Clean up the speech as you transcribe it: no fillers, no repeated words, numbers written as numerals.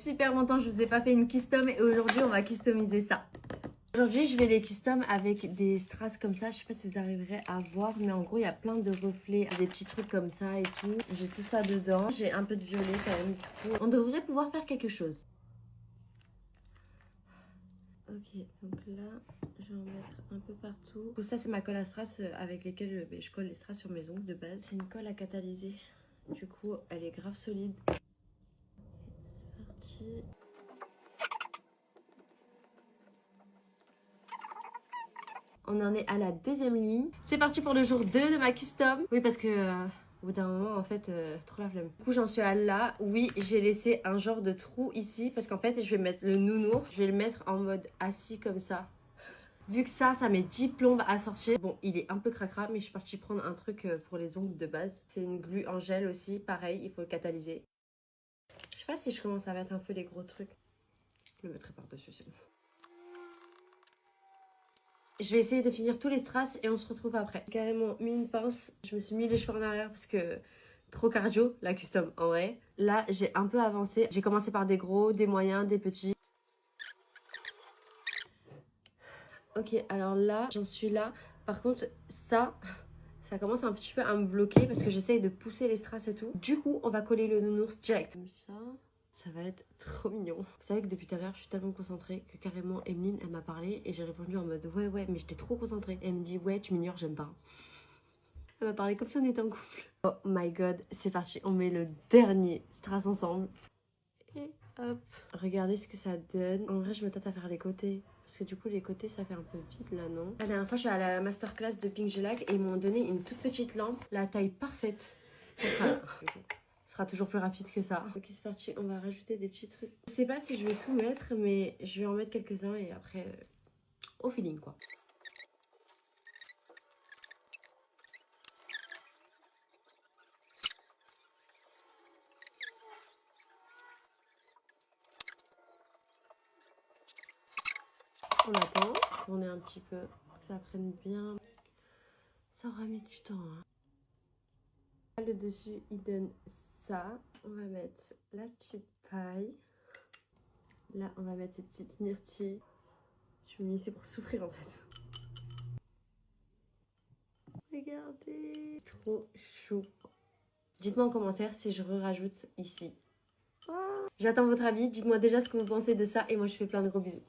Super longtemps je vous ai pas fait une custom et aujourd'hui on va customiser ça. Aujourd'hui je vais les custom avec des strass comme ça, je sais pas si vous arriverez à voir mais en gros il y a plein de reflets, des petits trucs comme ça et tout. J'ai tout ça dedans, j'ai un peu de violet quand même du coup. On devrait pouvoir faire quelque chose. Ok, donc là je vais en mettre un peu partout. Donc ça c'est ma colle à strass avec lesquelles je colle les strass sur mes ongles de base. C'est une colle à catalyser, du coup elle est grave solide. C'est parti. On en est à la deuxième ligne. C'est parti pour le jour 2 de ma custom. Oui, parce que au bout d'un moment, en fait, trop la flemme. Du coup, j'en suis à là. Oui, j'ai laissé un genre de trou ici. Parce qu'en fait, je vais mettre le nounours. Je vais le mettre en mode assis comme ça. Vu que ça met 10 plombes à sortir. Bon, il est un peu cracra, mais je suis partie prendre un truc pour les ongles de base. C'est une glue en gel aussi. Pareil, il faut le catalyser. Je sais pas si je commence à mettre un peu les gros trucs. Je le mettrai par-dessus, c'est bon. Je vais essayer de finir tous les strass et on se retrouve après. J'ai carrément mis une pince, je me suis mis les cheveux en arrière parce que trop cardio, la custom en vrai. Là j'ai un peu avancé, j'ai commencé par des gros, des moyens, des petits. Ok, alors là j'en suis là. Par contre ça commence un petit peu à me bloquer parce que j'essaye de pousser les strass et tout. Du coup on va coller le nounours direct. Comme ça va être trop mignon. Vous savez que depuis tout à l'heure, je suis tellement concentrée que carrément Emeline, elle m'a parlé et j'ai répondu en mode ouais, mais j'étais trop concentrée. Elle me dit ouais, tu m'ignores, j'aime pas. Elle m'a parlé comme si on était en couple. Oh my god, c'est parti, on met le dernier strass ensemble. Et hop, regardez ce que ça donne. En vrai, je me tâte à faire les côtés. Parce que du coup, les côtés, ça fait un peu vide là, non? La dernière fois, je suis allée à la masterclass de Pink Gelac et ils m'ont donné une toute petite lampe, la taille parfaite pour ça. Ce sera toujours plus rapide que ça. Ok, c'est parti, on va rajouter des petits trucs. Je sais pas si je vais tout mettre, mais je vais en mettre quelques-uns et après, au feeling quoi. On attend, tourner un petit peu, que ça prenne bien. Ça aura mis du temps, hein. Le dessus, il donne ça. On va mettre la petite paille. Là, on va mettre ces petites myrtilles. Je me mis ici pour souffrir en fait. Regardez, trop chou. Dites-moi en commentaire si je rajoute ici. Oh. J'attends votre avis. Dites-moi déjà ce que vous pensez de ça et moi je fais plein de gros bisous.